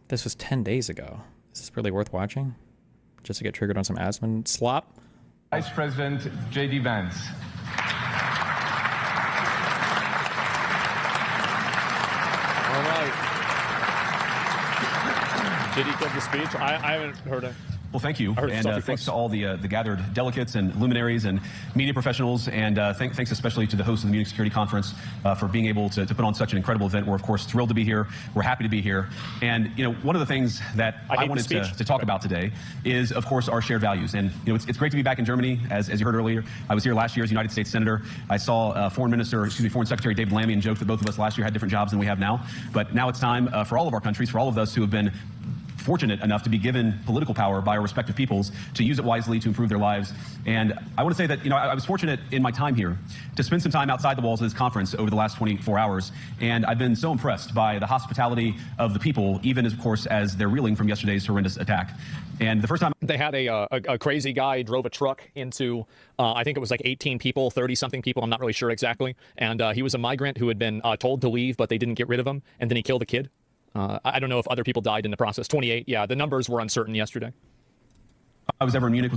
This was 10 days ago. Is this really worth watching? Just to get triggered on some Asmon slop? Vice President J.D. Vance. All right. Did he give the speech? I haven't heard it. Well, thank you, and thanks to all the gathered delegates and luminaries and media professionals, and thanks especially to the host of the Munich Security Conference for being able to put on such an incredible event. We're, of course, thrilled to be here. We're happy to be here. And, you know, one of the things that I wanted to talk about today is, of course, our shared values. And, you know, it's great to be back in Germany. As you heard earlier, I was here last year as United States Senator. I saw Foreign Secretary David Lammy joke that both of us last year had different jobs than we have now. But now it's time for all of our countries, for all of us who have been fortunate enough to be given political power by our respective peoples to use it wisely to improve their lives. And I want to say that, you know, I was fortunate in my time here to spend some time outside the walls of this conference over the last 24 hours. And I've been so impressed by the hospitality of the people, even as, of course, as they're reeling from yesterday's horrendous attack. And the first time they had a crazy guy drove a truck into, I think it was like 18 people, 30-something people, I'm not really sure exactly. And he was a migrant who had been told to leave, but they didn't get rid of him. And then he killed a kid. I don't know if other people died in the process. 28, yeah, the numbers were uncertain yesterday. I was ever in Munich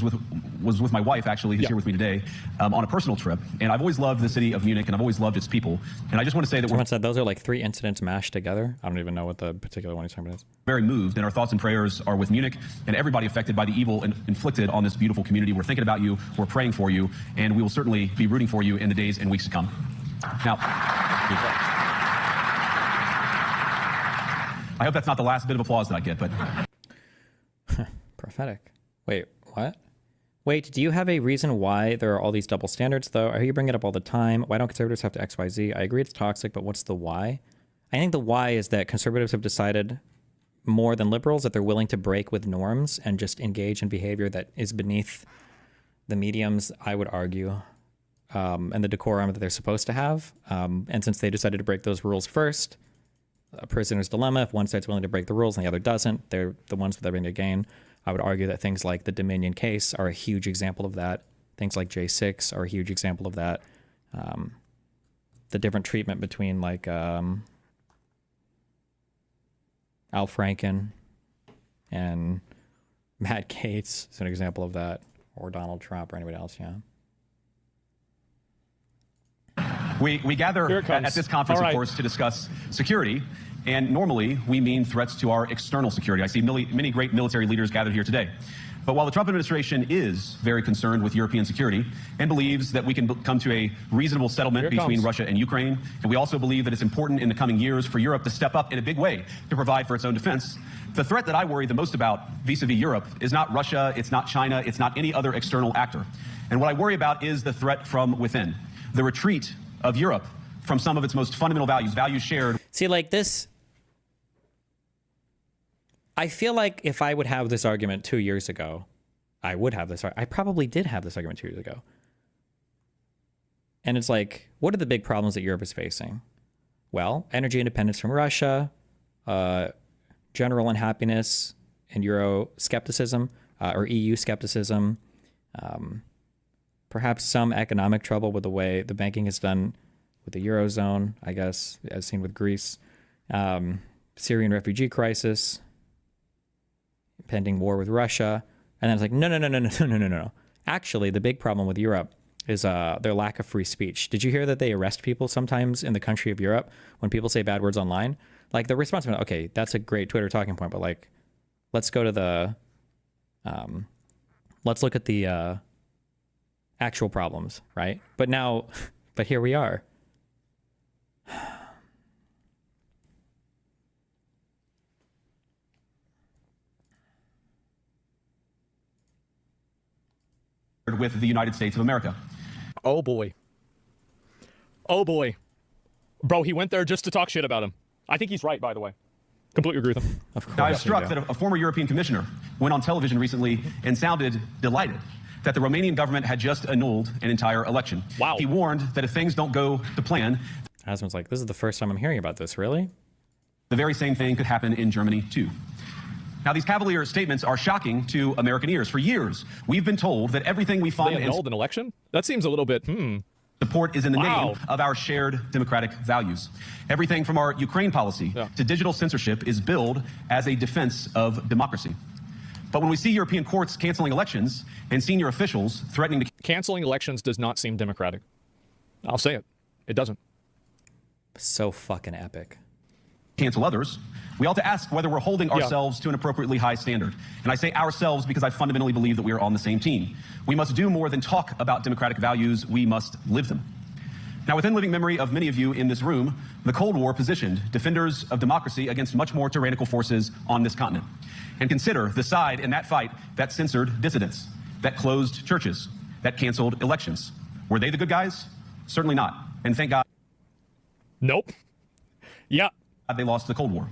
was with my wife, actually, who's here with me today, on a personal trip. And I've always loved the city of Munich, and I've always loved its people. And I just want to say that someone said those are like 3 incidents mashed together. I don't even know what the particular one he's talking about is. Very moved, and our thoughts and prayers are with Munich and everybody affected by the evil inflicted on this beautiful community. We're thinking about you, we're praying for you, and we will certainly be rooting for you in the days and weeks to come. Now, I hope that's not the last bit of applause that I get, but... Prophetic. Wait, what? Wait, do you have a reason why there are all these double standards, though? I hear you bring it up all the time. Why don't conservatives have to XYZ? I agree it's toxic, but what's the why? I think the why is that conservatives have decided more than liberals that they're willing to break with norms and just engage in behavior that is beneath the mediums, I would argue, and the decorum that they're supposed to have. And since they decided to break those rules first, a prisoner's dilemma, if one side's willing to break the rules and the other doesn't, they're the ones with everything to gain. I would argue that things like the Dominion case are a huge example of that. Things like J6 are a huge example of that. The different treatment between like Al Franken and Matt Gaetz is an example of that, or Donald Trump or anybody else, yeah. We gather at this conference, of course, to discuss security, and normally we mean threats to our external security. I see many great military leaders gathered here today. But while the Trump administration is very concerned with European security and believes that we can come to a reasonable settlement between Russia and Ukraine, and we also believe that it's important in the coming years for Europe to step up in a big way to provide for its own defense, the threat that I worry the most about vis-a-vis Europe is not Russia, it's not China, it's not any other external actor. And what I worry about is the threat from within, the retreat of Europe from some of its most fundamental values shared. See, like this, I feel like if I would have this argument 2 years ago, I would have this. I probably did have this argument 2 years ago. And it's like, what are the big problems that Europe is facing? Well, energy independence from Russia, general unhappiness and Euro skepticism, or EU skepticism, perhaps some economic trouble with the way the banking is done with the Eurozone, I guess, as seen with Greece, Syrian refugee crisis, impending war with Russia. And then it's like, no. Actually, the big problem with Europe is their lack of free speech. Did you hear that they arrest people sometimes in the country of Europe when people say bad words online? Like the response, okay, that's a great Twitter talking point, but like, let's go to the, let's look at the actual problems, right? But here we are. With the United States of America. Oh boy. Oh boy. Bro, he went there just to talk shit about him. I think he's right, by the way. Completely agree with him. Of course. Now, I was struck that a former European commissioner went on television recently and sounded delighted that the Romanian government had just annulled an entire election. Wow. He warned that if things don't go to plan... Asmon's like, this is the first time I'm hearing about this, really? The very same thing could happen in Germany, too. Now, these cavalier statements are shocking to American ears. For years, we've been told that everything we find... They annulled an election? That seems a little bit, Support is in the Wow. name of our shared democratic values. Everything from our Ukraine policy to digital censorship is billed as a defense of democracy. But when we see European courts canceling elections and senior officials threatening to Canceling elections does not seem democratic. I'll say it. It doesn't. So fucking epic. cancel others, we ought to ask whether we're holding ourselves to an appropriately high standard. And I say ourselves because I fundamentally believe that we are on the same team. We must do more than talk about democratic values. We must live them. Now, within living memory of many of you in this room, the Cold War positioned defenders of democracy against much more tyrannical forces on this continent. And consider the side in that fight that censored dissidents, that closed churches, that canceled elections. Were they the good guys? Certainly not. And thank God Nope. Yeah. they lost the Cold War.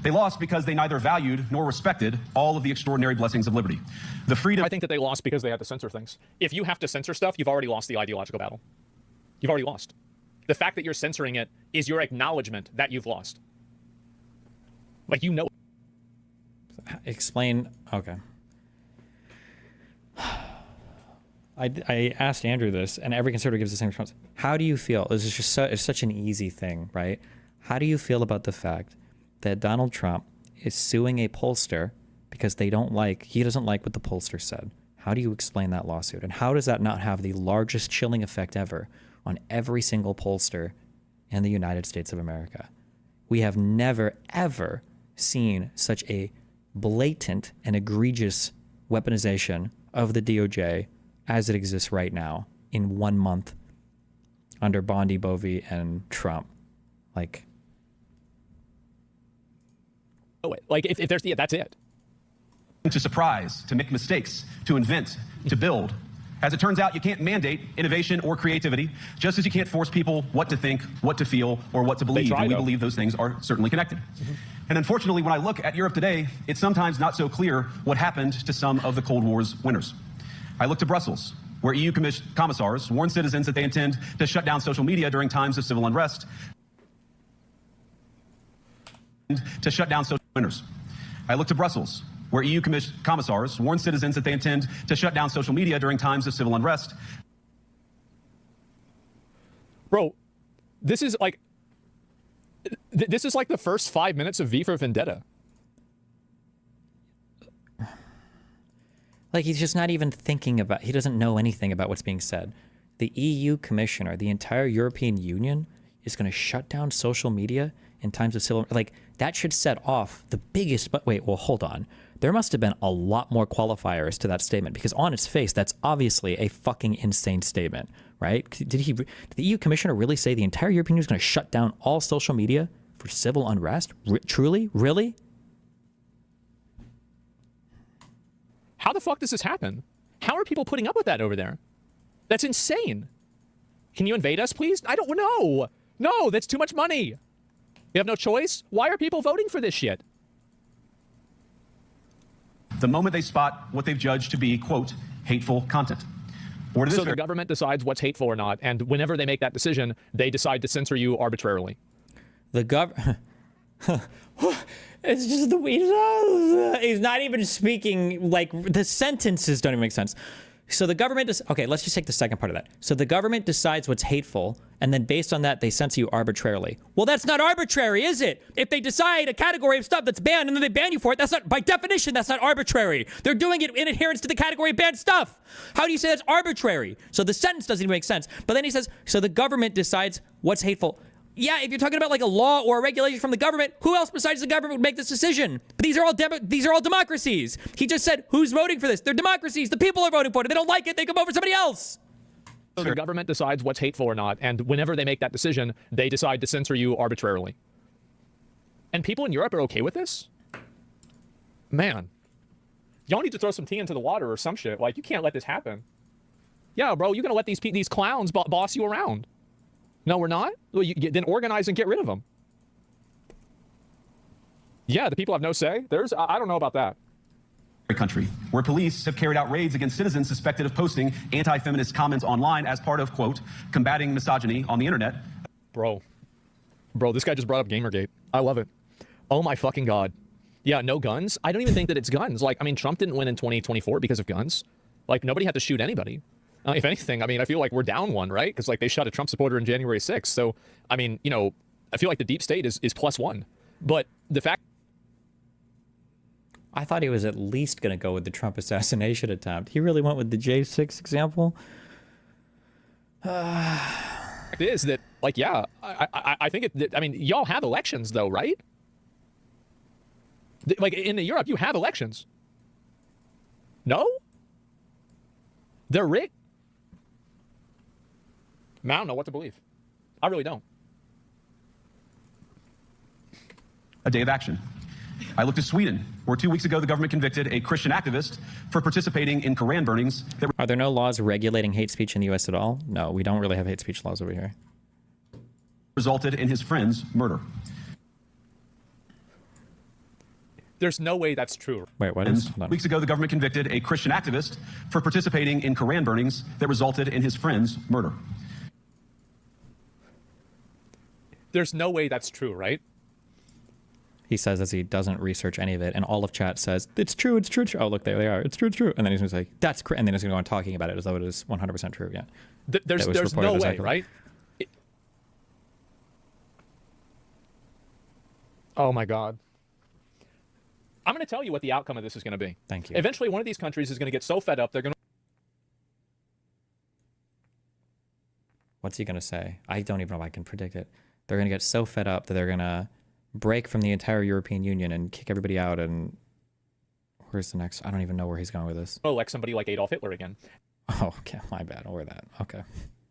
They lost because they neither valued nor respected all of the extraordinary blessings of liberty. The freedom. I think that they lost because they had to censor things. If you have to censor stuff, you've already lost the ideological battle. You've already lost. The fact that you're censoring it is your acknowledgement that you've lost. Like, you know. Explain. Okay. I asked Andrew this, and every conservative gives the same response. How do you feel? This is just it's such an easy thing, right? How do you feel about the fact that Donald Trump is suing a pollster because he doesn't like what the pollster said? How do you explain that lawsuit? And how does that not have the largest chilling effect ever on every single pollster in the United States of America? We have never, ever seen such a blatant and egregious weaponization of the DOJ as it exists right now in 1 month under Bondi, Bovee, and Trump. If there's, that's it. To surprise, to make mistakes, to invent, to build. As it turns out, you can't mandate innovation or creativity, just as you can't force people what to think, what to feel, or what to believe. And we believe those things are certainly connected. And unfortunately, when I look at Europe today, it's sometimes not so clear what happened to some of the Cold War's winners. I look to Brussels, where EU commissars warn citizens that they intend to shut down social media during times of civil unrest. To shut down social winners. I look to Brussels, where EU commissars warn citizens that they intend to shut down social media during times of civil unrest. Bro, this is like the first 5 minutes of V for Vendetta. He's just not even thinking about, he doesn't know anything about what's being said. The EU commissioner, the entire European Union is going to shut down social media in times of civil, that should set off the biggest, but wait, well, hold on. There must have been a lot more qualifiers to that statement, because on its face, that's obviously a fucking insane statement, right? Did the EU commissioner really say the entire European Union is going to shut down all social media for civil unrest? Truly? Really? How the fuck does this happen? How are people putting up with that over there? That's insane. Can you invade us, please? I don't know. No, that's too much money. You have no choice? Why are people voting for this shit? The moment they spot what they've judged to be, quote, hateful content. So the government decides what's hateful or not, and whenever they make that decision, they decide to censor you arbitrarily. It's just the he's not even speaking, the sentences don't even make sense. So the government okay, let's just take the second part of that. So the government decides what's hateful, and then based on that, they censor you arbitrarily. Well, that's not arbitrary, is it? If they decide a category of stuff that's banned and then they ban you for it, that's not, by definition, that's not arbitrary. They're doing it in adherence to the category of banned stuff. How do you say that's arbitrary? So the sentence doesn't even make sense. But then he says, so the government decides what's hateful. Yeah, if you're talking about a law or a regulation from the government, who else besides the government would make this decision? But these are all democracies. He just said, who's voting for this? They're democracies. The people are voting for it. If they don't like it, they can vote for somebody else. So the government decides what's hateful or not, and whenever they make that decision, they decide to censor you arbitrarily. And people in Europe are okay with this? Man. Y'all need to throw some tea into the water or some shit. You can't let this happen. Yeah, bro, you're going to let these clowns boss you around. No, we're not? Well, then organize and get rid of them. Yeah, the people have no say. I don't know about that. Country, where police have carried out raids against citizens suspected of posting anti-feminist comments online as part of, quote, combating misogyny on the internet. Bro, this guy just brought up Gamergate. I love it. Oh my fucking God. Yeah, no guns? I don't even think that it's guns. Trump didn't win in 2024 because of guns. Nobody had to shoot anybody. If anything, I mean, I feel like we're down one, right? Because like they shot a Trump supporter in January 6th. So, I mean, you know, I feel like the deep state is +1. But the fact I thought he was at least going to go with the Trump assassination attempt. He really went with the J6 example. is that, like, yeah, I think I mean, y'all have elections though, right? Like in Europe, you have elections. No? They're rigged? I don't know what to believe. I really don't. A day of action. I looked at Sweden, where 2 weeks ago the government convicted a Christian activist for participating in Quran burnings that Are there no laws regulating hate speech in the U.S. at all? No, we don't really have hate speech laws over here. resulted in his friend's murder. There's no way that's true. Wait, what is? Hold on. Weeks ago, the government convicted a Christian activist for participating in Quran burnings that resulted in his friend's murder. There's no way that's true, right? He says as he doesn't research any of it, and all of chat says, it's true, it's true, it's true. Oh, look, there they are. It's true, it's true. And then he's going to say, that's correct. And then he's going to go on talking about it as though it is 100% true. Yeah. There's reported no as way, accurate. right? Oh, my God. I'm going to tell you what the outcome of this is going to be. Thank you. Eventually, one of these countries is going to get so fed up, they're going to... What's he going to say? I don't even know if I can predict it. They're going to get so fed up that they're going to break from the entire European Union and kick everybody out. And where's the next? I don't even know where he's going with this. elect somebody like Adolf Hitler again. Oh, okay. My bad. I'll wear that. Okay.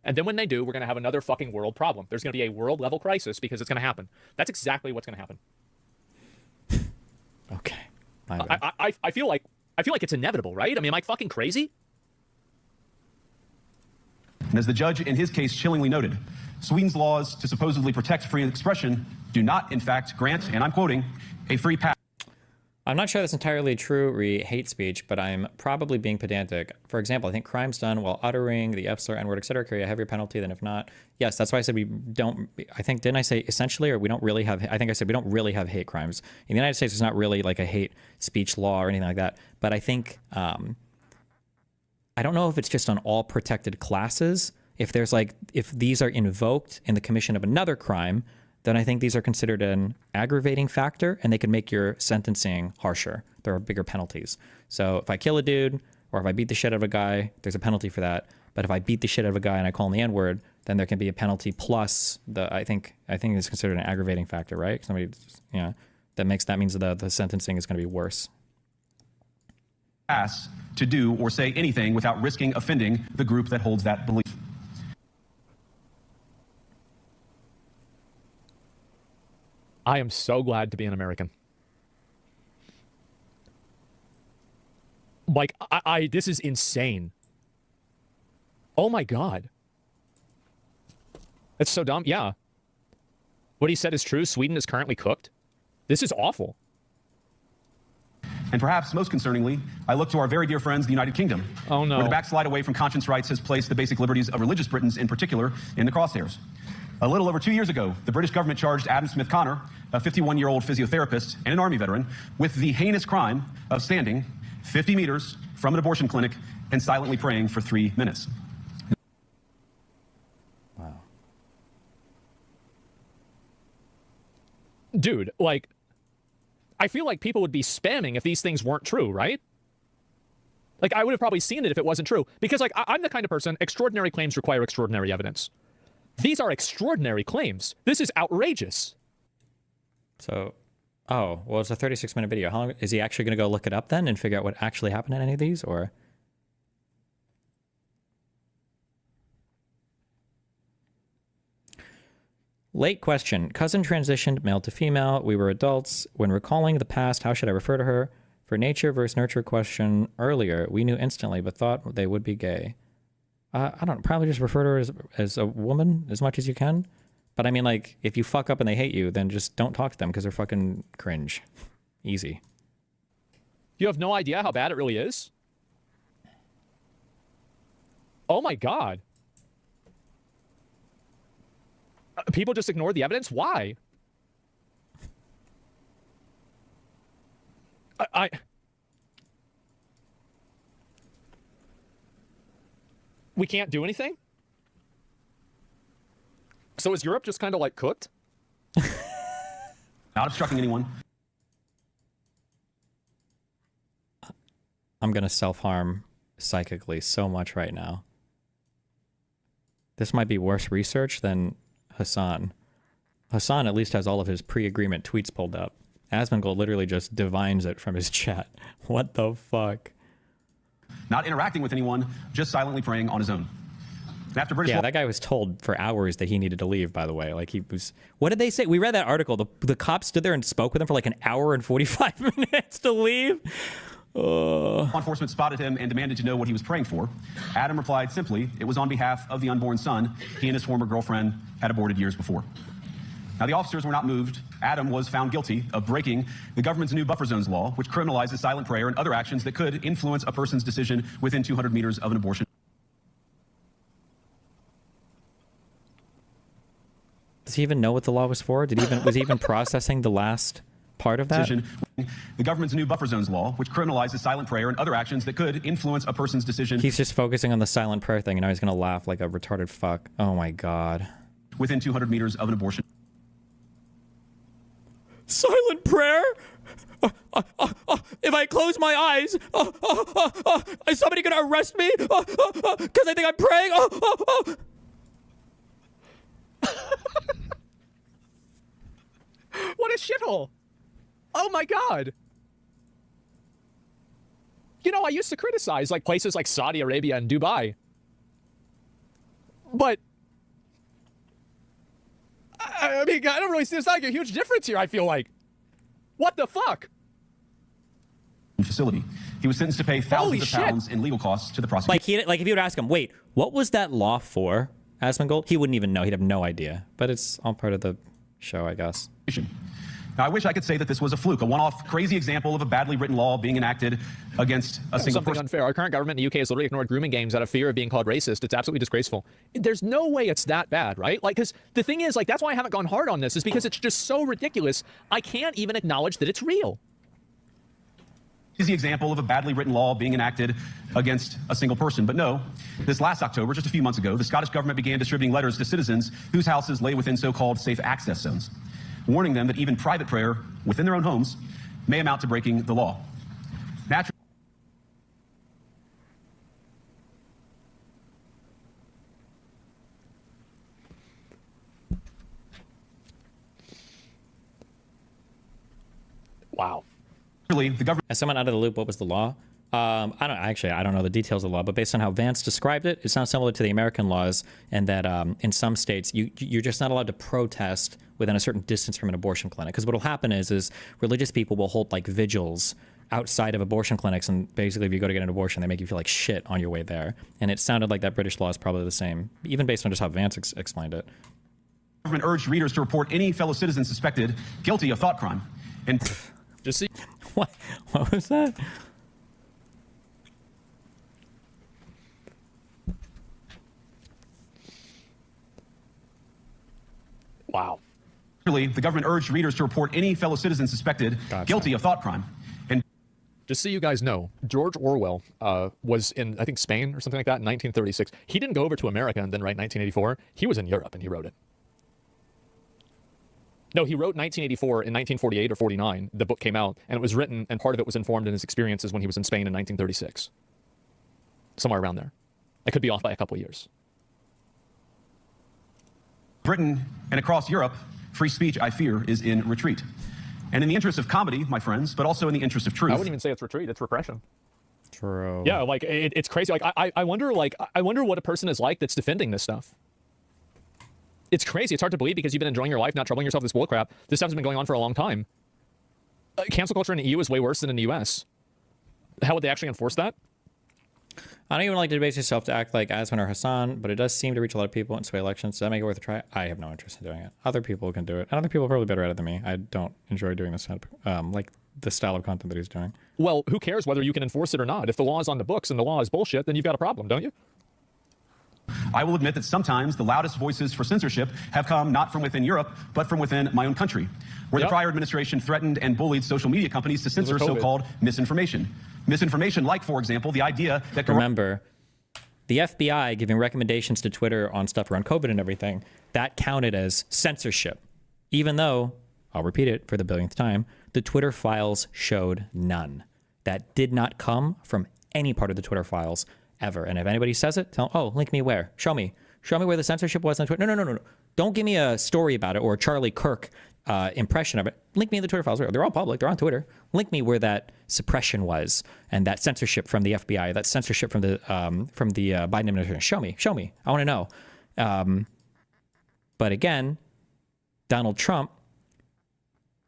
And then when they do, we're going to have another fucking world problem. There's going to be a world level crisis because it's going to happen. That's exactly what's going to happen. Okay. My bad. I feel like it's inevitable, right? I mean, am I fucking crazy? And as the judge in his case chillingly noted, Sweden's laws to supposedly protect free expression do not, in fact, grant, and I'm quoting, a free pass. I'm not sure that's entirely true re hate speech, but I'm probably being pedantic. For example, I think crimes done while uttering the F slur, N-word, etc. carry a heavier penalty than if not. Yes, that's why I said we don't, I think, didn't I say essentially, or we don't really have, I think I said we don't really have hate crimes. In the United States, there's not really like a hate speech law or anything like that. But I think, I don't know if it's just on all protected classes. If there's like, if these are invoked in the commission of another crime, then I think these are considered an aggravating factor and they can make your sentencing harsher. There are bigger penalties. So if I kill a dude or if I beat the shit out of a guy, there's a penalty for that. But if I beat the shit out of a guy and I call him the N-word, then there can be a penalty plus the, I think it's considered an aggravating factor, right? Somebody, yeah, that means the sentencing is going to be worse. Pass to do or say anything without risking offending the group that holds that belief. I am so glad to be an American. Like, this is insane. Oh my God. That's so dumb. Yeah. What he said is true. Sweden is currently cooked. This is awful. And perhaps most concerningly, I look to our very dear friends, the United Kingdom, Oh, no. where the backslide away from conscience rights has placed the basic liberties of religious Britons in particular in the crosshairs. A little over 2 years ago, the British government charged Adam Smith Connor, a 51-year-old physiotherapist and an Army veteran, with the heinous crime of standing 50 meters from an abortion clinic and silently praying for 3 minutes. Wow. Dude, like, I feel like people would be spamming if these things weren't true, right? Like, I would have probably seen it if it wasn't true. Because, like, I'm the kind of person, extraordinary claims require extraordinary evidence. These are extraordinary claims. This is outrageous. So, oh, well, it's a 36-minute video. How long is he actually going to go look it up then and figure out what actually happened in any of these, or? Late question. Cousin transitioned male to female. We were adults. When recalling the past, how should I refer to her? For nature versus nurture question earlier, we knew instantly, but thought they would be gay. I don't know, probably just refer to her as a woman as much as you can. But I mean, like, if you fuck up and they hate you, then just don't talk to them because they're fucking cringe. Easy. You have no idea how bad it really is? Oh my God. People just ignore the evidence? Why? we can't do anything? So is Europe just kind of like cooked? Not obstructing anyone. I'm going to self-harm psychically so much right now. This might be worse research than Hassan. Hassan at least has all of his pre-agreement tweets pulled up. Asmongold literally just divines it from his chat. What the fuck? Not interacting with anyone, just silently praying on his own. And after British Yeah, law, that guy was told for hours that he needed to leave, by the way. Like, he was... What did they say? We read that article. The cops stood there and spoke with him for like an hour and 45 minutes to leave. law enforcement spotted him and demanded to know what he was praying for. Adam replied simply, it was on behalf of the unborn son he and his former girlfriend had aborted years before. Now, the officers were not moved. Adam was found guilty of breaking the government's new buffer zones law, which criminalizes silent prayer and other actions that could influence a person's decision within 200 meters of an abortion. Does he even know what the law was for? Was he even processing the last part of that? The government's new buffer zones law, which criminalizes silent prayer and other actions that could influence a person's decision. He's just focusing on the silent prayer thing, and now he's going to laugh like a retarded fuck. Oh my God. Within 200 meters of an abortion. Silent prayer? If I close my eyes, is somebody going to arrest me? Because I think I'm praying? What a shithole. Oh my God. You know, I used to criticize like places like Saudi Arabia and Dubai. But I mean, I don't really see, there's not like a huge difference here, I feel like. What the fuck? Facility. He was sentenced to pay thousands of pounds in legal costs to the prosecution. Like if you would ask him, wait, what was that law for, Asmongold? He wouldn't even know. He'd have no idea. But it's all part of the show, I guess. Now, I wish I could say that this was a fluke, a one-off crazy example of a badly written law being enacted against a single Something person. unfair. Our current government in the UK has literally ignored grooming games out of fear of being called racist. It's absolutely disgraceful. There's no way it's that bad, right? Like, because the thing is, like, that's why I haven't gone hard on this, is because it's just so ridiculous. I can't even acknowledge that it's real. Is the example of a badly written law being enacted against a single person. But no, this last October, just a few months ago, the Scottish government began distributing letters to citizens whose houses lay within so-called safe access zones, warning them that even private prayer within their own homes may amount to breaking the law. Naturally, Wow. the government... As someone out of the loop, what was the law? I don't know the details of the law, but based on how Vance described it, it sounds similar to the American laws, and that in some states you're just not allowed to protest within a certain distance from an abortion clinic. Because what will happen is religious people will hold like vigils outside of abortion clinics, and basically if you go to get an abortion, they make you feel like shit on your way there. And it sounded like that British law is probably the same, even based on just how Vance explained it. The government urged readers to report any fellow citizen suspected guilty of thought crime. And Just see. What was that? Wow. the government urged readers to report any fellow citizen suspected guilty of thought crime. And just so you guys know, George Orwell was in, I think, Spain or something like that in 1936. He didn't go over to America and then write 1984. He was in Europe and he wrote it. No, he wrote 1984 in 1948 or 49. The book came out, and it was written, and part of it was informed in his experiences when he was in Spain in 1936. Somewhere around there. I could be off by a couple of years. Britain and across Europe, free speech, I fear, is in retreat. And in the interest of comedy, my friends, but also in the interest of truth. I wouldn't even say it's retreat, it's repression. True. Yeah, like, it's crazy. Like, I wonder what a person is like that's defending this stuff. It's crazy. It's hard to believe because you've been enjoying your life, not troubling yourself with this bullcrap. This stuff has been going on for a long time. Cancel culture in the EU is way worse than in the US. How would they actually enforce that? I don't even like to debase yourself to act like Asman or Hassan, but it does seem to reach a lot of people and sway elections. Does that make it worth a try? I have no interest in doing it. Other people can do it. And other people are probably better at it than me. I don't enjoy doing this, like the style of content that he's doing. Well, who cares whether you can enforce it or not? If the law is on the books and the law is bullshit, then you've got a problem, don't you? I will admit that sometimes the loudest voices for censorship have come not from within Europe, but from within my own country, where the prior administration threatened and bullied social media companies to censor so-called misinformation. Misinformation like, for example, the idea that... Remember, the FBI giving recommendations to Twitter on stuff around COVID and everything, that counted as censorship. Even though, I'll repeat it for the billionth time, the Twitter files showed none. That did not come from any part of the Twitter files ever. And if anybody says it, tell them, oh, link me where? Show me. Show me where the censorship was on Twitter. No. Don't give me a story about it or a Charlie Kirk impression of it. Link me in the Twitter files. They're all public. They're on Twitter. Link me where that suppression was and that censorship from the FBI, that censorship from the Biden administration. Show me. I want to know. But again, Donald Trump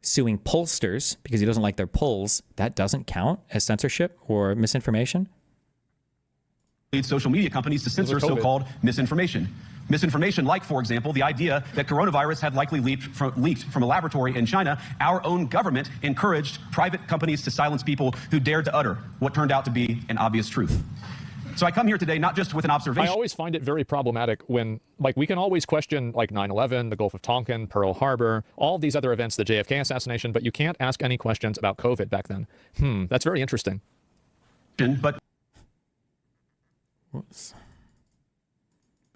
suing pollsters because he doesn't like their polls, that doesn't count as censorship or misinformation. Social media companies to censor so-called misinformation. Misinformation like, for example, the idea that coronavirus had likely leaked from a laboratory in China. Our own government encouraged private companies to silence people who dared to utter what turned out to be an obvious truth. So I come here today not just with an observation. I always find it very problematic when, like, we can always question, like, 9/11, the Gulf of Tonkin, Pearl Harbor, all these other events, the JFK assassination, but you can't ask any questions about COVID back then. That's very interesting. But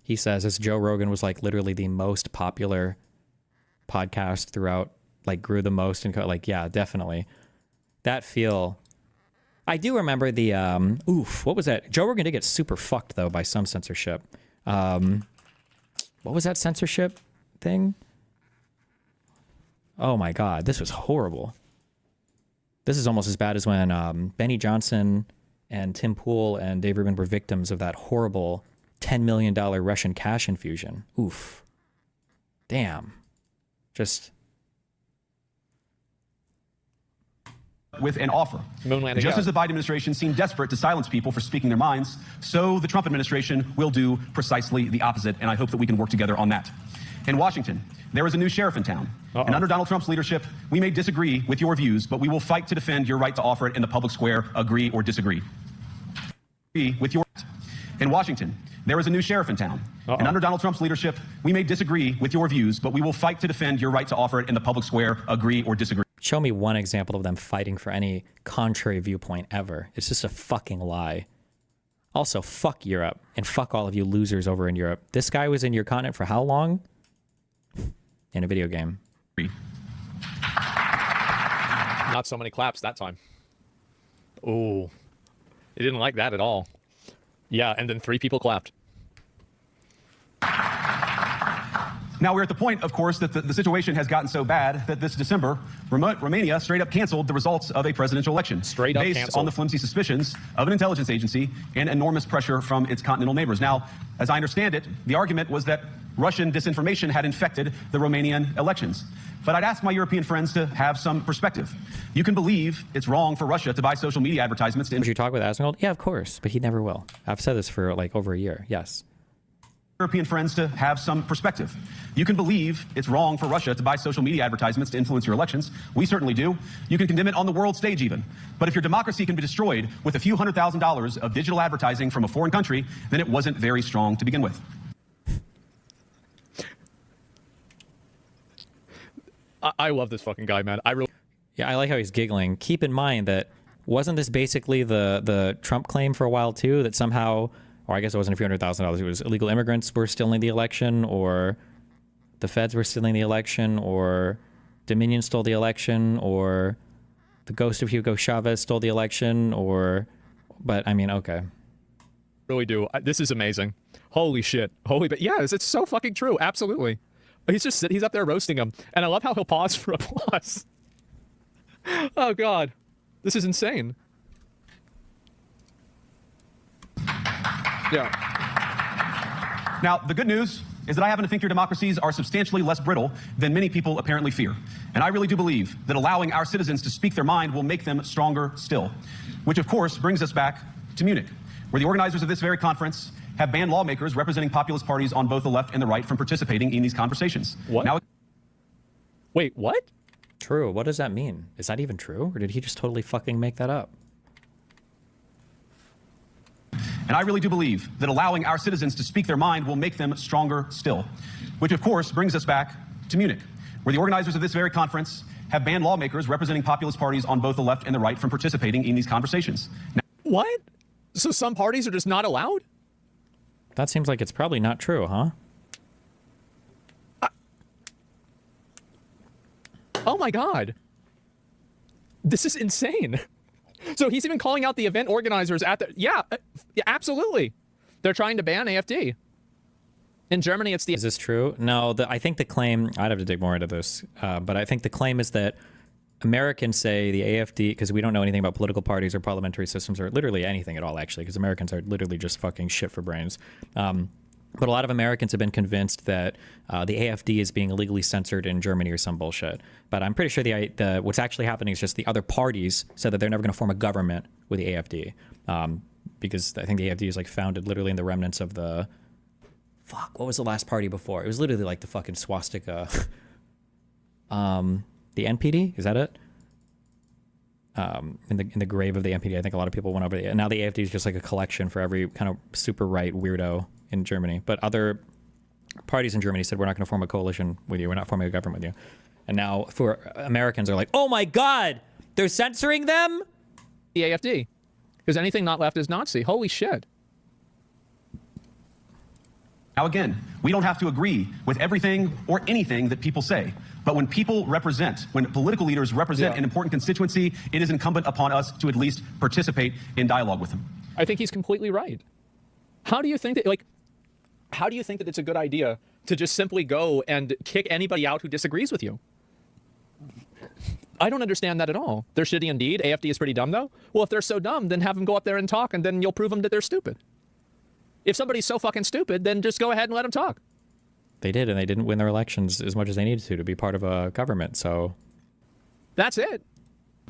he says, as Joe Rogan was like literally the most popular podcast throughout, like grew the most, and like, yeah, definitely. That feel. I do remember the, what was that? Joe Rogan did get super fucked, though, by some censorship. What was that censorship thing? Oh, my God. This was horrible. This is almost as bad as when Benny Johnson and Tim Pool and Dave Rubin were victims of that horrible $10 million Russian cash infusion. Oof. Damn. Just... with an offer. Just as the Biden administration seemed desperate to silence people for speaking their minds, so the Trump administration will do precisely the opposite, and I hope that we can work together on that. In Washington, there is a new sheriff in town, and under Donald Trump's leadership, we may disagree with your views, but we will fight to defend your right to offer it in the public square, agree or disagree. In Washington, there is a new sheriff in town, and under Donald Trump's leadership, we may disagree with your views, but we will fight to defend your right to offer it in the public square, agree or disagree. Show me one example of them fighting for any contrary viewpoint ever. It's just a fucking lie. Also, fuck Europe, and fuck all of you losers over in Europe. This guy was in your continent for how long? In a video game. Not so many claps that time. Oh, he didn't like that at all. Yeah, and then 3 people clapped. Now, we're at the point, of course, that the situation has gotten so bad that this December, Romania straight up canceled the results of a presidential election. Straight up based canceled. On the flimsy suspicions of an intelligence agency and enormous pressure from its continental neighbors. Now, as I understand it, the argument was that Russian disinformation had infected the Romanian elections. But I'd ask my European friends to have some perspective. You can believe it's wrong for Russia to buy social media advertisements to... Would you talk with Asmongold? Yeah, of course, but he never will. I've said this for like over a year. Yes. European friends to have some perspective. You can believe it's wrong for Russia to buy social media advertisements to influence your elections. We certainly do. You can condemn it on the world stage even. But if your democracy can be destroyed with a few $100,000 of digital advertising from a foreign country, then it wasn't very strong to begin with. I love this fucking guy, man. Yeah, I like how he's giggling. Keep in mind that wasn't this basically the Trump claim for a while too, that somehow, or I guess it wasn't a few $100,000, it was illegal immigrants were stealing the election, or the feds were stealing the election, or Dominion stole the election, or the ghost of Hugo Chavez stole the election, or, but I mean, okay. Really do. This is amazing. Holy shit. But yes, it's so fucking true. Absolutely. He's up there roasting him. And I love how he'll pause for applause. Oh God. This is insane. Yeah. Now, the good news is that I happen to think your democracies are substantially less brittle than many people apparently fear. And I really do believe that allowing our citizens to speak their mind will make them stronger still. Which, of course, brings us back to Munich, where the organizers of this very conference have banned lawmakers representing populist parties on both the left and the right from participating in these conversations. What? Now, wait, what? True. What does that mean? Is that even true? Or did he just totally fucking make that up? and I really do believe that allowing our citizens to speak their mind will make them stronger still. Which, of course, brings us back to Munich, where the organizers of this very conference have banned lawmakers representing populist parties on both the left and the right from participating in these conversations. Now, what? So some parties are just not allowed? That seems like it's probably not true, huh? Oh my God. This is insane. So he's even calling out the event organizers at the, yeah, absolutely. They're trying to ban AFD. In Germany, it's the... Is this true? No, I think the claim, I'd have to dig more into this, but I think the claim is that Americans say the AFD, because we don't know anything about political parties or parliamentary systems or literally anything at all, actually, because Americans are literally just fucking shit for brains. But a lot of Americans have been convinced that the AFD is being illegally censored in Germany or some bullshit. But I'm pretty sure what's actually happening is just the other parties said that they're never going to form a government with the AFD. Because I think the AFD is like founded literally in the remnants of the... Fuck, what was the last party before? It was literally like the fucking swastika. The NPD? Is that it? In the grave of the NPD, I think a lot of people went over the... And now the AFD is just like a collection for every kind of super right weirdo in Germany. But other parties in Germany said, we're not going to form a coalition with you. We're not forming a government with you. And now for Americans are like, oh my God, they're censoring them? The AFD. Because anything not left is Nazi. Holy shit. Now, again, we don't have to agree with everything or anything that people say. But when people represent, when political leaders represent an important constituency, it is incumbent upon us to at least participate in dialogue with them. I think he's completely right. How do you think that, like, how do you think that it's a good idea to just simply go and kick anybody out who disagrees with you? I don't understand that at all. They're shitty indeed. AFD is pretty dumb, though. Well, if they're so dumb, then have them go up there and talk, and then you'll prove them that they're stupid. If somebody's so fucking stupid, then just go ahead and let them talk. They did, and they didn't win their elections as much as they needed to be part of a government, so... That's it.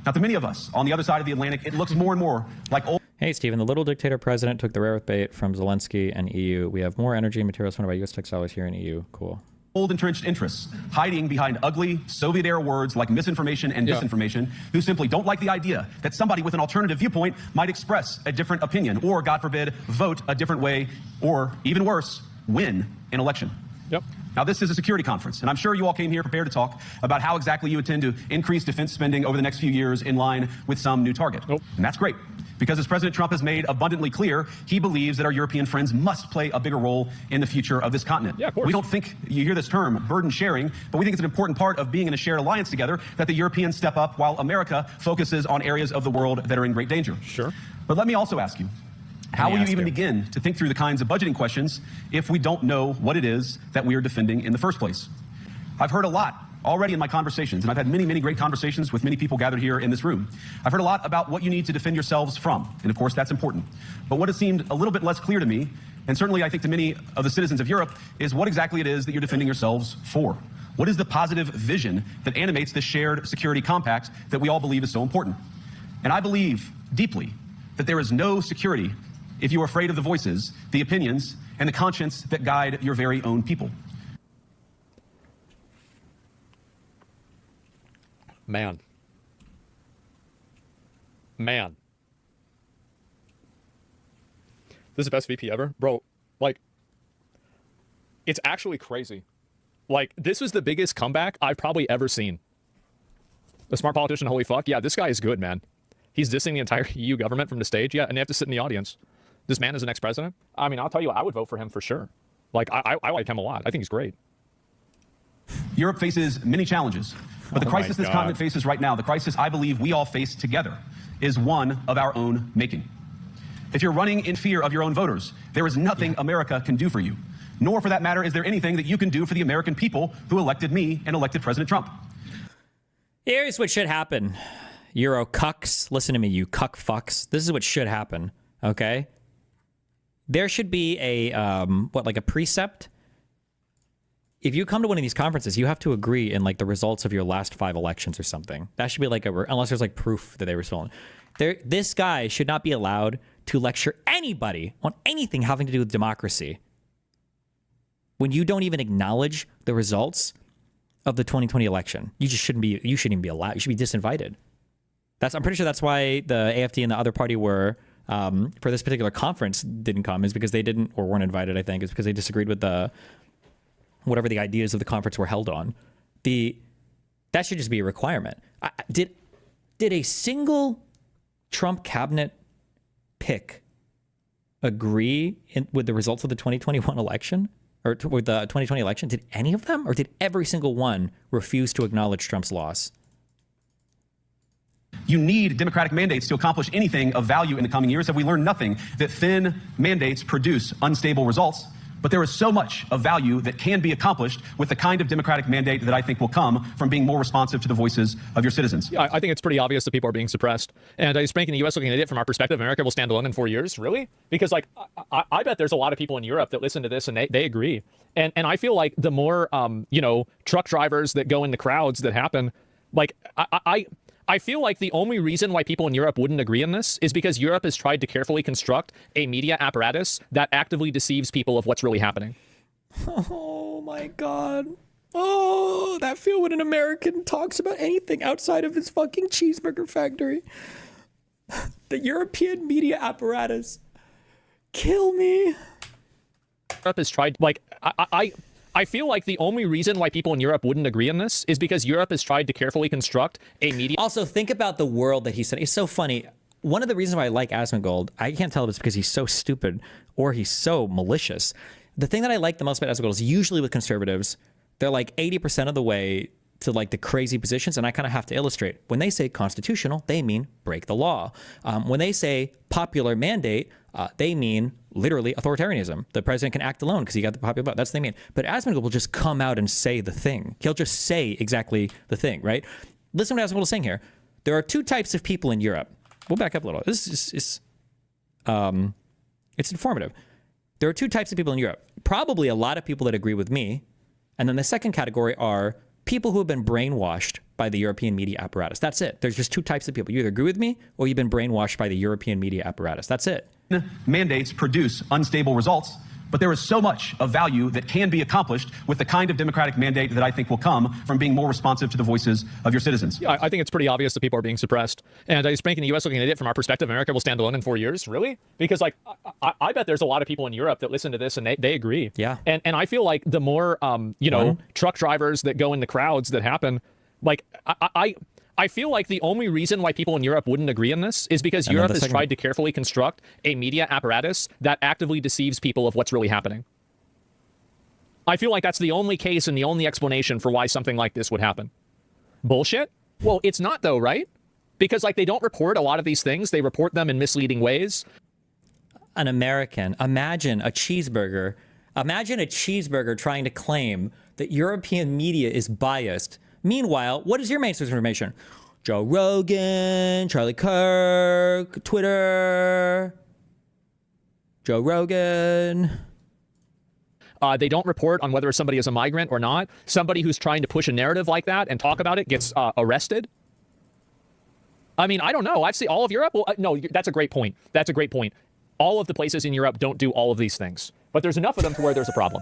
Now, to many of us on the other side of the Atlantic, it looks more and more like old... Hey, Stephen, the little dictator president took the rare earth bait from Zelensky and EU. We have more energy and materials funded by U.S. textiles here in EU. Cool. Old entrenched interests hiding behind ugly Soviet-era words like misinformation and disinformation, who simply don't like the idea that somebody with an alternative viewpoint might express a different opinion or, God forbid, vote a different way or, even worse, win an election. Yep. Now, this is a security conference, and I'm sure you all came here prepared to talk about how exactly you intend to increase defense spending over the next few years in line with some new target. Nope. And that's great, because as President Trump has made abundantly clear, he believes that our European friends must play a bigger role in the future of this continent. Yeah, of course. We don't think, you hear this term, burden sharing, but we think it's an important part of being in a shared alliance together that the Europeans step up while America focuses on areas of the world that are in great danger. Sure. But let me also ask you, how will you even begin to think through the kinds of budgeting questions if we don't know what it is that we are defending in the first place? I've heard a lot already in my conversations, and I've had many, many great conversations with many people gathered here in this room. I've heard a lot about what you need to defend yourselves from, and of course that's important. But what has seemed a little bit less clear to me, and certainly I think to many of the citizens of Europe, is what exactly it is that you're defending yourselves for. What is the positive vision that animates this shared security compact that we all believe is so important? And I believe deeply that there is no security if you are afraid of the voices, the opinions, and the conscience that guide your very own people. Man. Man. This is the best VP ever. Bro, like, it's actually crazy. Like, this was the biggest comeback I've probably ever seen. A smart politician, holy fuck. Yeah, this guy is good, man. He's dissing the entire EU government from the stage. Yeah, and they have to sit in the audience. This man is the next president. I mean, I'll tell you, I would vote for him for sure. Like, I like him a lot. I think he's great. Europe faces many challenges, but the crisis this continent faces right now, the crisis I believe we all face together, is one of our own making. If you're running in fear of your own voters, there is nothing America can do for you. Nor, for that matter, is there anything that you can do for the American people who elected me and elected President Trump. Here's what should happen. Euro cucks. Listen to me, you cuck fucks. This is what should happen, okay? There should be a, like a precept. If you come to one of these conferences, you have to agree in like the results of your last 5 elections or something. That should be like unless there's like proof that they were stolen. This guy should not be allowed to lecture anybody on anything having to do with democracy when you don't even acknowledge the results of the 2020 election. You shouldn't even be allowed. You should be disinvited. I'm pretty sure that's why the AFD and the other party were, for this particular conference didn't come, is because they didn't, or weren't invited, I think, is because they disagreed with whatever the ideas of the conference were held on. That should just be a requirement. Did a single Trump cabinet pick agree with the results of the 2021 election or with the 2020 election? Did any of them, or did every single one refuse to acknowledge Trump's loss? You need democratic mandates to accomplish anything of value in the coming years. Have we learned nothing? That thin mandates produce unstable results. But there is so much of value that can be accomplished with the kind of democratic mandate that I think will come from being more responsive to the voices of your citizens. Yeah, I think it's pretty obvious that people are being suppressed. And I spanking the U.S. looking at it from our perspective, America will stand alone in 4 years. Really? Because like I bet there's a lot of people in Europe that listen to this and they agree. And I feel like the more truck drivers that go in the crowds that happen, like I feel like the only reason why people in Europe wouldn't agree on this is because Europe has tried to carefully construct a media apparatus that actively deceives people of what's really happening. Oh my God. Oh, that feel when an American talks about anything outside of his fucking cheeseburger factory. The European media apparatus. Kill me. Europe has tried, like, I feel like the only reason why people in Europe wouldn't agree on this is because Europe has tried to carefully construct a media. Also, think about the world that he said. It's so funny. One of the reasons why I like Asmongold, I can't tell if it's because he's so stupid or he's so malicious. The thing that I like the most about Asmongold is usually with conservatives, they're like 80% of the way to like the crazy positions. And I kind of have to illustrate. When they say constitutional, they mean break the law. When they say popular mandate, they mean literally authoritarianism. The president can act alone because he got the popular vote. That's what they mean. But Asmongold will just come out and say the thing. He'll just say exactly the thing, right? Listen to what Asmongold is saying here. There are two types of people in Europe. We'll back up a little. This is it's informative. There are two types of people in Europe. Probably a lot of people that agree with me. And then the second category are people who have been brainwashed by the European media apparatus. That's it. There's just two types of people. You either agree with me or you've been brainwashed by the European media apparatus. That's it. Mandates produce unstable results, but there is so much of value that can be accomplished with the kind of democratic mandate that I think will come from being more responsive to the voices of your citizens. Yeah, I think it's pretty obvious that people are being suppressed. And I spanking the U.S. looking at it from our perspective, America will stand alone in 4 years. Really? Because like I bet there's a lot of people in Europe that listen to this and they agree. Yeah. And I feel like the more truck drivers that go in the crowds that happen, like I feel like the only reason why people in Europe wouldn't agree on this is because Europe has tried to carefully construct a media apparatus that actively deceives people of what's really happening. I feel like that's the only case and the only explanation for why something like this would happen. Bullshit? Well, it's not though, right? Because like they don't report a lot of these things. They report them in misleading ways. An American, imagine a cheeseburger trying to claim that European media is biased. Meanwhile, what is your main source of information? Joe Rogan, Charlie Kirk, Twitter, Joe Rogan. They don't report on whether somebody is a migrant or not. Somebody who's trying to push a narrative like that and talk about it gets arrested. I mean, I don't know. I've seen all of Europe. Well, no, that's a great point. That's a great point. All of the places in Europe don't do all of these things, but there's enough of them to where there's a problem.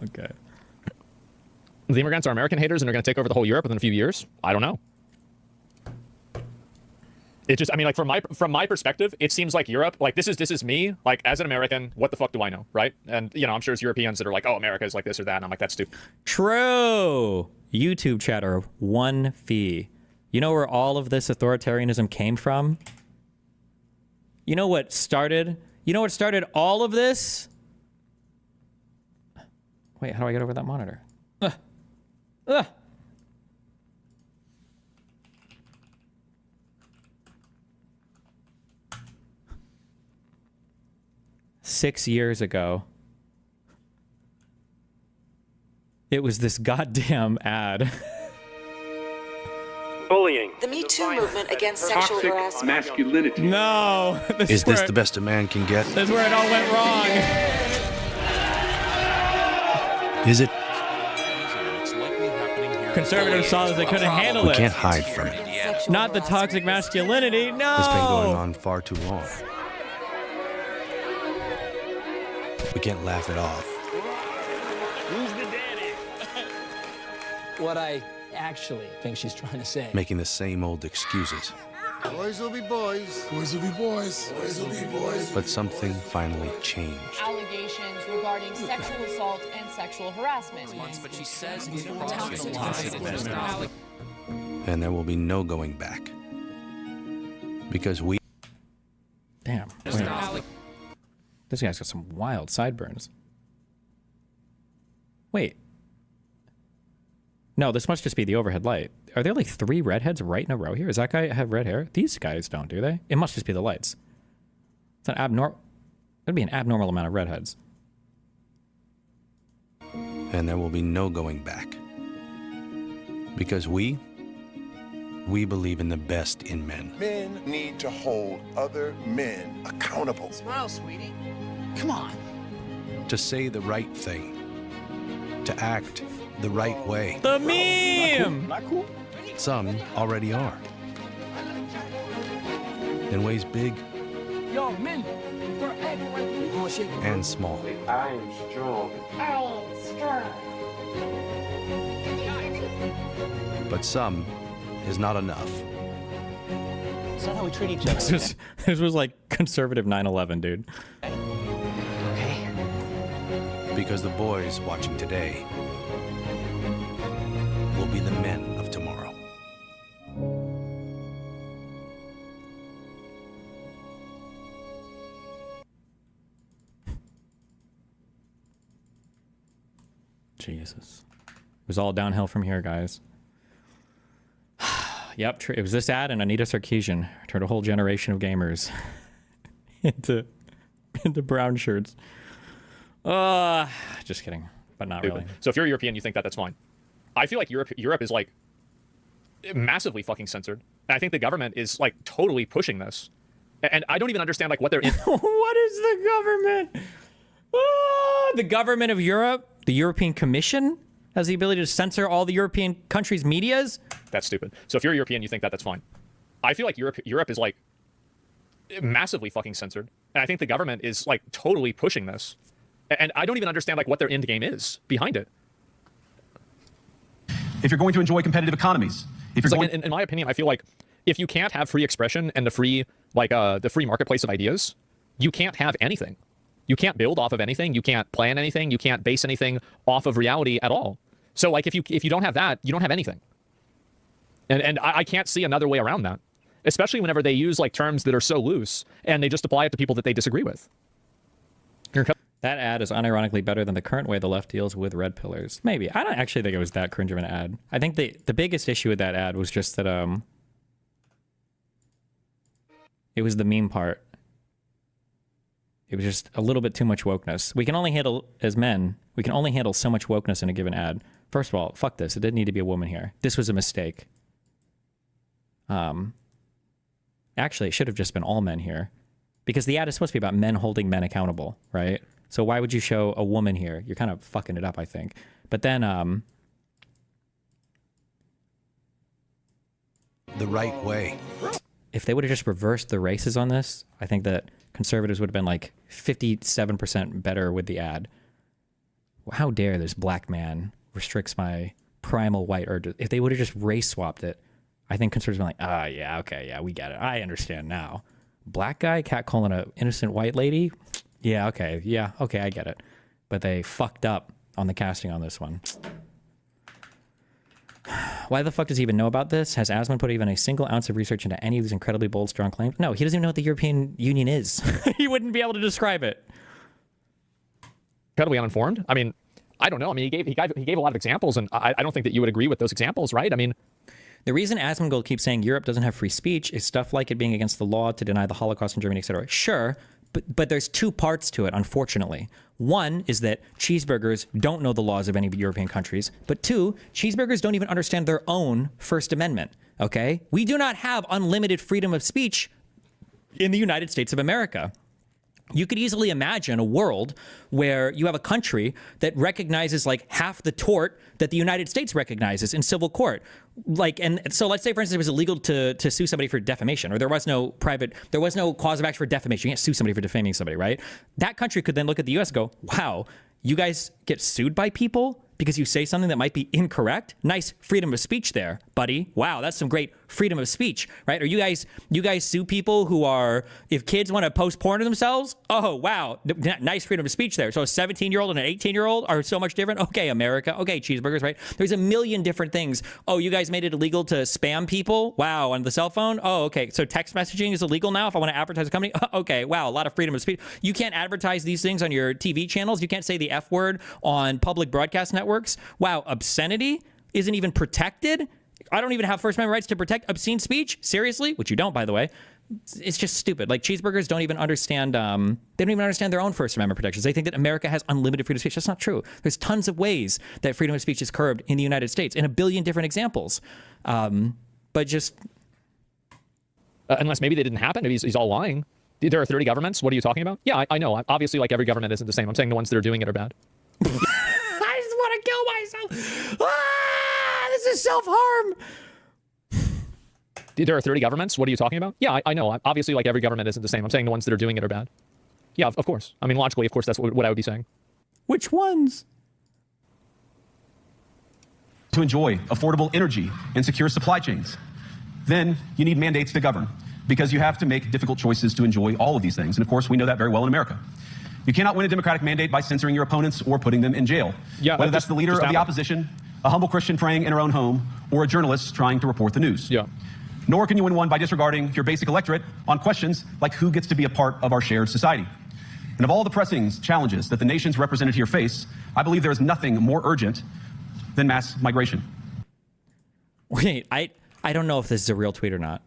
Okay. The immigrants are American haters and they're going to take over the whole Europe within a few years. I don't know. It just, I mean, like from my perspective, it seems like Europe, like this is me, like as an American, what the fuck do I know, right? And I'm sure there's Europeans that are like, oh, America is like this or that, and I'm like, that's stupid. True. YouTube chatter, one fee. You know where all of this authoritarianism came from? You know what started all of this? Wait, how do I get over that monitor? 6 years ago, it was this goddamn ad. Bullying. The Me Too movement against sexual harassment. Masculinity. No. Is this the best a man can get? That's where it all went wrong. Is it? Conservatives saw that they couldn't handle We it. can't hide from it. Not the toxic masculinity, no! It's been going on far too long. We can't laugh it off. Who's the daddy? What I actually think she's trying to say. Making the same old excuses. Boys will be boys. Boys will be boys. Boys will be boys. But something finally changed. Allegations regarding sexual assault and sexual harassment. But she says And there will be no going back. Because we... Damn. Wait. This guy's got some wild sideburns. Wait. No, this must just be the overhead light. Are there like 3 redheads right in a row here? Does that guy have red hair? These guys don't, do they? It must just be the lights. It's an abnormal... That'd be an abnormal amount of redheads. And there will be no going back. Because we believe in the best in men. Men need to hold other men accountable. Smile, sweetie. Come on. To say the right thing. To act the right way. The meme! Not cool? Some already are. In ways big Yo, men. and small. I am strong. But some is not enough. Is that how we treat each other? This was like conservative 9/11, dude. Okay. Because the boys watching today will be the men of tomorrow. Jesus. It was all downhill from here, guys. Yep, it was this ad and Anita Sarkeesian turned a whole generation of gamers into brown shirts. Just kidding, but not really. So if you're European, you think that that's fine. I feel like Europe is like massively fucking censored. And I think the government is like totally pushing this. And I don't even understand like what they're in. What is the government? The government of Europe? The European Commission has the ability to censor all the European countries' medias? That's stupid. So if you're European, you think that that's fine. I feel like Europe is like massively fucking censored. And I think the government is like totally pushing this. And I don't even understand like what their end game is behind it. If you're going to enjoy competitive economies, if you're Like, in my opinion, I feel like if you can't have free expression and the free marketplace of ideas, you can't have anything. You can't build off of anything. You can't plan anything. You can't base anything off of reality at all. So like if you don't have that, you don't have anything. And I can't see another way around that, especially whenever they use like terms that are so loose and they just apply it to people that they disagree with. That ad is unironically better than the current way the left deals with red pillars. Maybe. I don't actually think it was that cringe of an ad. I think the biggest issue with that ad was just that it was the meme part. It was just a little bit too much wokeness. We can only handle, as men, we can only handle so much wokeness in a given ad. First of all, fuck this. It didn't need to be a woman here. This was a mistake. Actually, it should have just been all men here. Because the ad is supposed to be about men holding men accountable, right? So why would you show a woman here? You're kind of fucking it up, I think. But then, The right way. if they would have just reversed the races on this, I think that conservatives would have been like 57% better with the ad. How dare this black man restricts my primal white urges? If they would have just race swapped it, I think conservatives would be like, yeah, okay, yeah, we get it. I understand now. Black guy catcalling an innocent white lady? Yeah, okay, I get it. But they fucked up on the casting on this one. Why the fuck does he even know about this? Has Asmon put even a single ounce of research into any of these incredibly bold, strong claims? No, he doesn't even know what the European Union is. He wouldn't be able to describe it. Incredibly uninformed. I mean, I don't know. I mean, he gave a lot of examples, and I don't think that you would agree with those examples, right? I mean, the reason Asmongold keeps saying Europe doesn't have free speech is stuff like it being against the law to deny the Holocaust in Germany, etc. Sure, but there's two parts to it, unfortunately. One is that cheeseburgers don't know the laws of any European countries. But two, cheeseburgers don't even understand their own First Amendment, okay? We do not have unlimited freedom of speech in the United States of America. You could easily imagine a world where you have a country that recognizes like half the tort that the United States recognizes in civil court. Like, and so let's say, for instance, it was illegal to sue somebody for defamation, or there was no cause of action for defamation. You can't sue somebody for defaming somebody, right? That country could then look at the US and go, wow, you guys get sued by people because you say something that might be incorrect? Nice freedom of speech there. buddy. Wow, that's some great freedom of speech, right? Or you guys sue people who are, if kids want to post porn of themselves, oh, wow, nice freedom of speech there. So a 17-year-old and an 18-year-old are so much different. Okay, America. Okay, cheeseburgers, right? There's a million different things. Oh, you guys made it illegal to spam people? Wow, on the cell phone? Oh, okay. So text messaging is illegal now if I want to advertise a company? Okay, wow, a lot of freedom of speech. You can't advertise these things on your TV channels. You can't say the F word on public broadcast networks. Wow, obscenity isn't even protected. I don't even have First Amendment rights to protect obscene speech. Seriously? Which you don't, by the way. It's just stupid. Like, cheeseburgers don't even understand, they don't even understand their own First Amendment protections. They think that America has unlimited freedom of speech. That's not true. There's tons of ways that freedom of speech is curbed in the United States in a billion different examples. But just... unless maybe they didn't happen. Maybe he's all lying. There are 30 governments. What are you talking about? Yeah, I know. Obviously, like, every government isn't the same. I'm saying the ones that are doing it are bad. I just want to kill myself. This is self-harm. There are 30 governments. What are you talking about? Yeah, I know. Obviously, like, every government isn't the same. I'm saying the ones that are doing it are bad. Yeah, of course. I mean, logically, of course, that's what I would be saying. Which ones? To enjoy affordable energy and secure supply chains. Then you need mandates to govern, because you have to make difficult choices to enjoy all of these things. And of course, we know that very well in America. You cannot win a democratic mandate by censoring your opponents or putting them in jail. Yeah, whether that's the leader of the opposition, a humble Christian praying in her own home, or a journalist trying to report the news. Yeah. Nor can you win one by disregarding your basic electorate on questions like who gets to be a part of our shared society. And of all the pressing challenges that the nations represented here face, I believe there is nothing more urgent than mass migration. Wait, I don't know if this is a real tweet or not.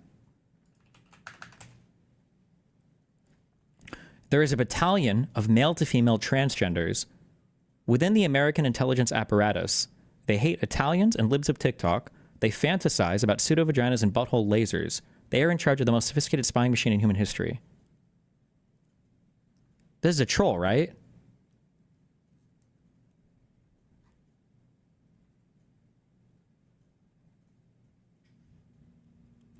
There is a battalion of male to female transgenders within the American intelligence apparatus. They hate Italians and libs of TikTok. They fantasize about pseudo-vaginas and butthole lasers. They are in charge of the most sophisticated spying machine in human history. This is a troll, right?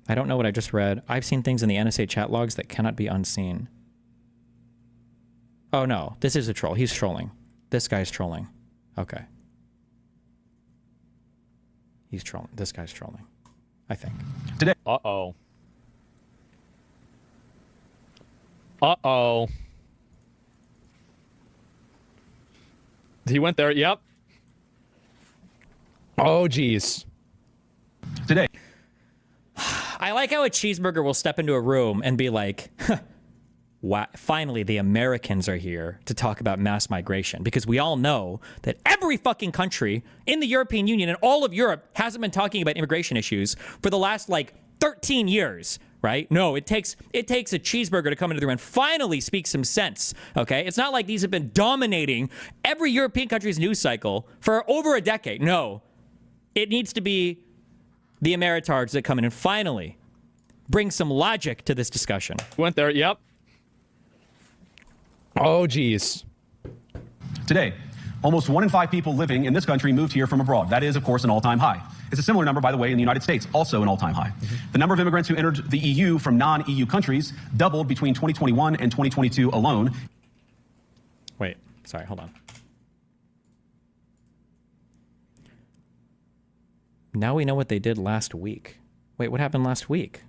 I don't know what I just read. I've seen things in the NSA chat logs that cannot be unseen. Oh no, this is a troll. He's trolling. This guy's trolling. Okay. He's trolling. This guy's trolling. I think. Today. Uh-oh. Uh-oh. He went there. Yep. Oh, geez. Today. I like how a cheeseburger will step into a room and be like, wow, finally the Americans are here to talk about mass migration, because we all know that every fucking country in the European Union and all of Europe hasn't been talking about immigration issues for the last like 13 years, right? No, it takes a cheeseburger to come into the room and finally speak some sense, okay? It's not like these have been dominating every European country's news cycle for over a decade. No, it needs to be the Ameritards that come in and finally bring some logic to this discussion. Went there, yep. Oh, geez. Today, almost 1 in 5 people living in this country moved here from abroad. That is, of course, an all-time high. It's a similar number, by the way, in the United States, also an all-time high. The number of immigrants who entered the EU from non-EU countries doubled between 2021 and 2022 alone. Wait, sorry, hold on. Now we know what they did last week. Wait, what happened last week?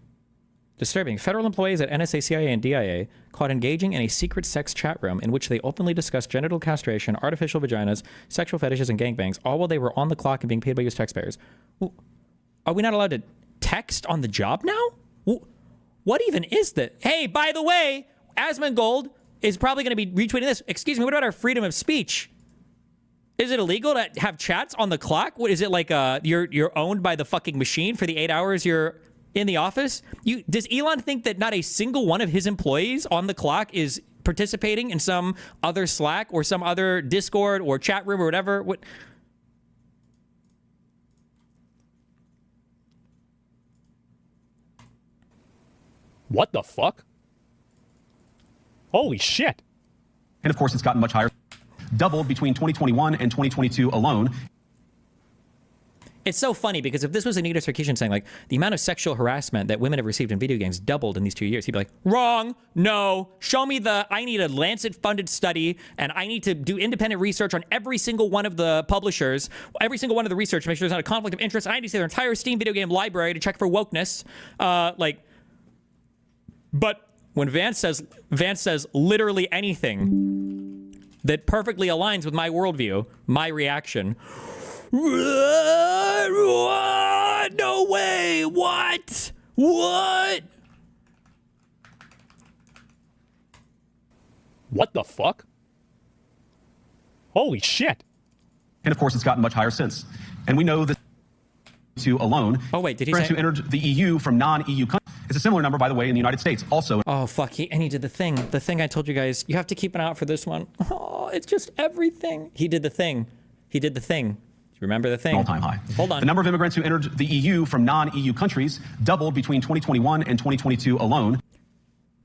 Disturbing. Federal employees at NSA, CIA, and DIA caught engaging in a secret sex chat room in which they openly discussed genital castration, artificial vaginas, sexual fetishes, and gangbangs, all while they were on the clock and being paid by U.S. taxpayers. Are we not allowed to text on the job now? What even is that? Hey, by the way, Asmongold is probably going to be retweeting this. Excuse me, what about our freedom of speech? Is it illegal to have chats on the clock? What is it, like you're owned by the fucking machine for the 8 hours you're in the office? Does Elon think that not a single one of his employees on the clock is participating in some other Slack or some other Discord or chat room or whatever? What the fuck? Holy shit. And of course, it's gotten much higher. Doubled between 2021 and 2022 alone. It's so funny because if this was Anita Sarkeesian saying like the amount of sexual harassment that women have received in video games doubled in these 2 years, he'd be like, wrong, no, show me I need a Lancet funded study and I need to do independent research on every single one of the publishers, every single one of the research to make sure there's not a conflict of interest. And I need to see their entire Steam video game library to check for wokeness. But when Vance says literally anything that perfectly aligns with my worldview, my reaction, no way, what? What the fuck? Holy shit. And of course, it's gotten much higher since. And we know that alone. Oh, wait, did he say? Who entered the EU from non-EU countries. It's a similar number, by the way, in the United States also. Oh, fuck. And he did the thing I told you guys. You have to keep an eye out for this one. Oh, it's just everything. He did the thing. Remember the thing? All-time high. Hold on. The number of immigrants who entered the EU from non-EU countries doubled between 2021 and 2022 alone.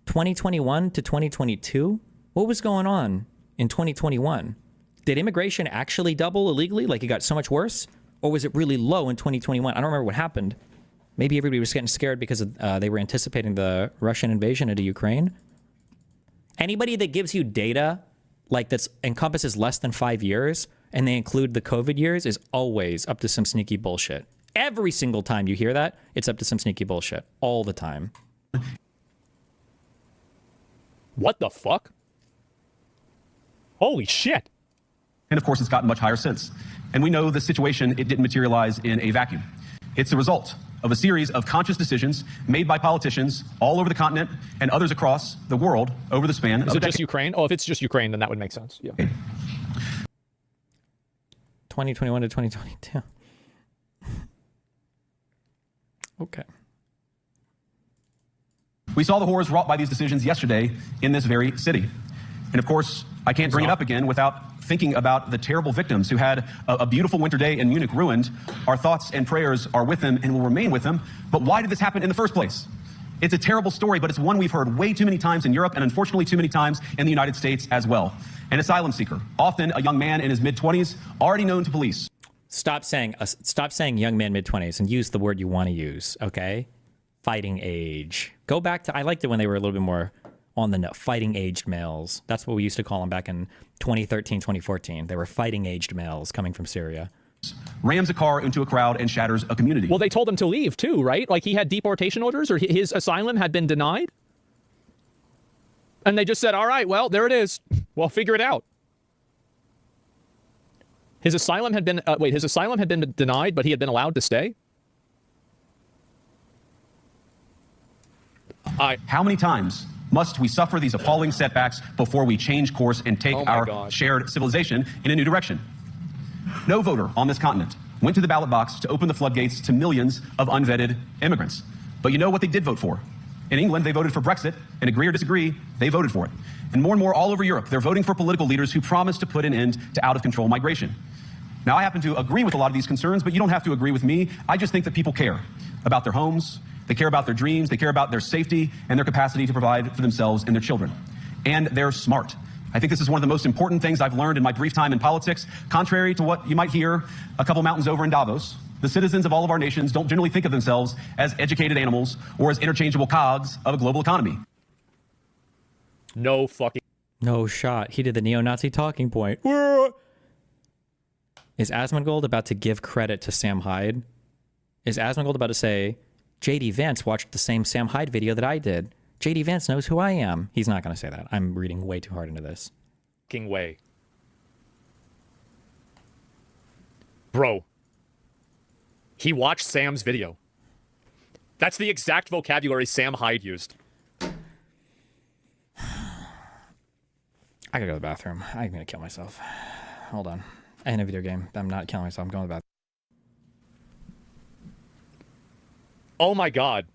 2021 to 2022? What was going on in 2021? Did immigration actually double illegally? Like it got so much worse? Or was it really low in 2021? I don't remember what happened. Maybe everybody was getting scared because they were anticipating the Russian invasion into Ukraine. Anybody that gives you data like that encompasses less than 5 years and they include the COVID years is always up to some sneaky bullshit. Every single time you hear that, it's up to some sneaky bullshit. All the time. What the fuck? Holy shit. And of course, it's gotten much higher since. And we know the situation, it didn't materialize in a vacuum. It's the result of a series of conscious decisions made by politicians all over the continent and others across the world over the span of Is it just Ukraine? Oh, if it's just Ukraine, then that would make sense. Yeah. 2021 to 2022. Okay. We saw the horrors wrought by these decisions yesterday in this very city. And of course, I can't bring it up again without thinking about the terrible victims who had a beautiful winter day in Munich ruined. Our thoughts and prayers are with them and will remain with them. But why did this happen in the first place? It's a terrible story, but it's one we've heard way too many times in Europe and unfortunately too many times in the United States as well. An asylum seeker, often a young man in his mid-20s, already known to police. Stop saying young man mid-20s and use the word you want to use, okay? Fighting age. Go back to, I liked it when they were a little bit more on the note. Fighting aged males. That's what we used to call them back in 2013, 2014. They were fighting aged males coming from Syria. Rams a car into a crowd and shatters a community. Well, they told him to leave too, right? Like he had deportation orders or his asylum had been denied. And they just said, all right, well, there it is. Well, figure it out. His asylum had been, his asylum had been denied, but he had been allowed to stay? How many times must we suffer these appalling setbacks before we change course and take our shared civilization in a new direction? No voter on this continent went to the ballot box to open the floodgates to millions of unvetted immigrants. But you know what they did vote for? In England, they voted for Brexit, and agree or disagree, they voted for it. And more all over Europe, they're voting for political leaders who promise to put an end to out-of-control migration. Now, I happen to agree with a lot of these concerns, but you don't have to agree with me. I just think that people care about their homes, they care about their dreams, they care about their safety and their capacity to provide for themselves and their children. And they're smart. I think this is one of the most important things I've learned in my brief time in politics. Contrary to what you might hear a couple mountains over in Davos, the citizens of all of our nations don't generally think of themselves as educated animals or as interchangeable cogs of a global economy. No fucking... No shot. He did the neo-Nazi talking point. Is Asmongold about to give credit to Sam Hyde? Is Asmongold about to say, JD Vance watched the same Sam Hyde video that I did? JD Vance knows who I am. He's not going to say that. I'm reading way too hard into this. Fucking way. Bro. He watched Sam's video. That's the exact vocabulary Sam Hyde used. I gotta go to the bathroom. I'm gonna kill myself. Hold on. I had a video game. I'm not killing myself. I'm going to the bathroom. Oh my god.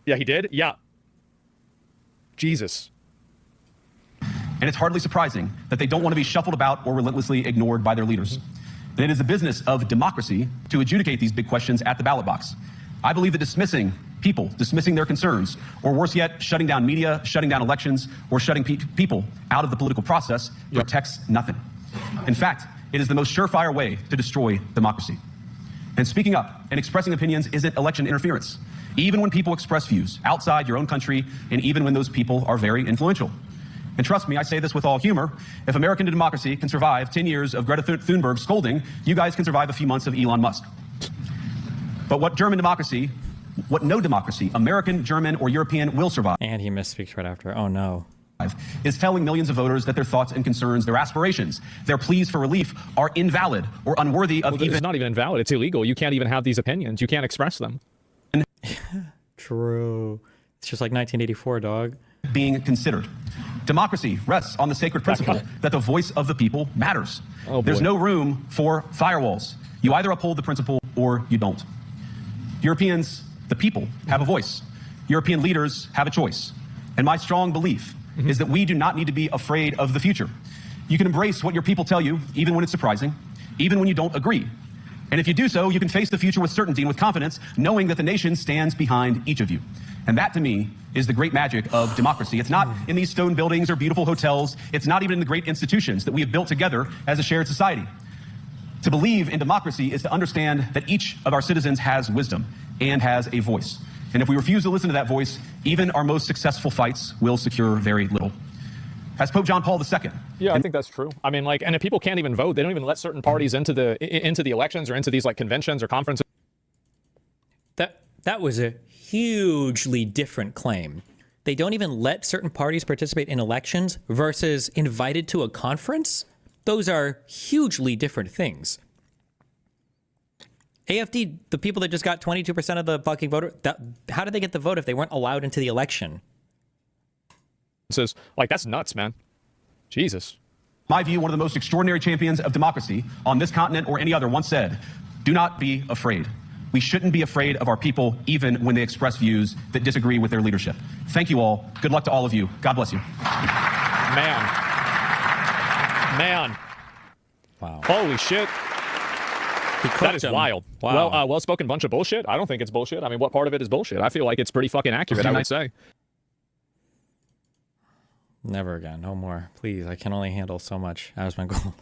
Yeah, he did? Yeah. Jesus. And it's hardly surprising that they don't want to be shuffled about or relentlessly ignored by their leaders. And it is the business of democracy to adjudicate these big questions at the ballot box. I believe that dismissing people, dismissing their concerns, or worse yet, shutting down media, shutting down elections, or shutting people out of the political process protects nothing. In fact, it is the most surefire way to destroy democracy. And speaking up and expressing opinions isn't election interference, even when people express views outside your own country and even when those people are very influential. And trust me, I say this with all humor, if American democracy can survive 10 years of Greta Thunberg scolding, you guys can survive a few months of Elon Musk. But what no democracy, American, German, or European, will survive. And he misspeaks right after. Oh, no. Is telling millions of voters that their thoughts and concerns, their aspirations, their pleas for relief are invalid or unworthy of It's not even invalid. It's illegal. You can't even have these opinions. You can't express them. True. It's just like 1984, dog. Being considered. Democracy rests on the sacred principle that the voice of the people matters. Oh, There's no room for firewalls. You either uphold the principle or you don't. Europeans, the people, have a voice. European leaders have a choice. And my strong belief is that we do not need to be afraid of the future. You can embrace what your people tell you, even when it's surprising, even when you don't agree. And if you do so, you can face the future with certainty and with confidence, knowing that the nation stands behind each of you. And that, to me, is the great magic of democracy. It's not in these stone buildings or beautiful hotels. It's not even in the great institutions that we have built together as a shared society. To believe in democracy is to understand that each of our citizens has wisdom and has a voice. And if we refuse to listen to that voice, even our most successful fights will secure very little. As Pope John Paul II. Yeah, I think that's true. I mean, like, and if people can't even vote, they don't even let certain parties into the elections or into these like conventions or conferences. That was a hugely different claim. They don't even let certain parties participate in elections versus invited to a conference. Those are hugely different things. AFD, the people that just got 22% of the fucking voter, how did they get the vote if they weren't allowed into the election? Like, that's nuts, man. Jesus. My view, one of the most extraordinary champions of democracy on this continent or any other once said, do not be afraid. We shouldn't be afraid of our people, even when they express views that disagree with their leadership. Thank you all. Good luck to all of you. God bless you. Man. Wow. Holy shit. That is wild. Wow. Well, well-spoken bunch of bullshit. I don't think it's bullshit. I mean, what part of it is bullshit? I feel like it's pretty fucking accurate, I would say. Never again. No more. Please. I can only handle so much. Asmongold.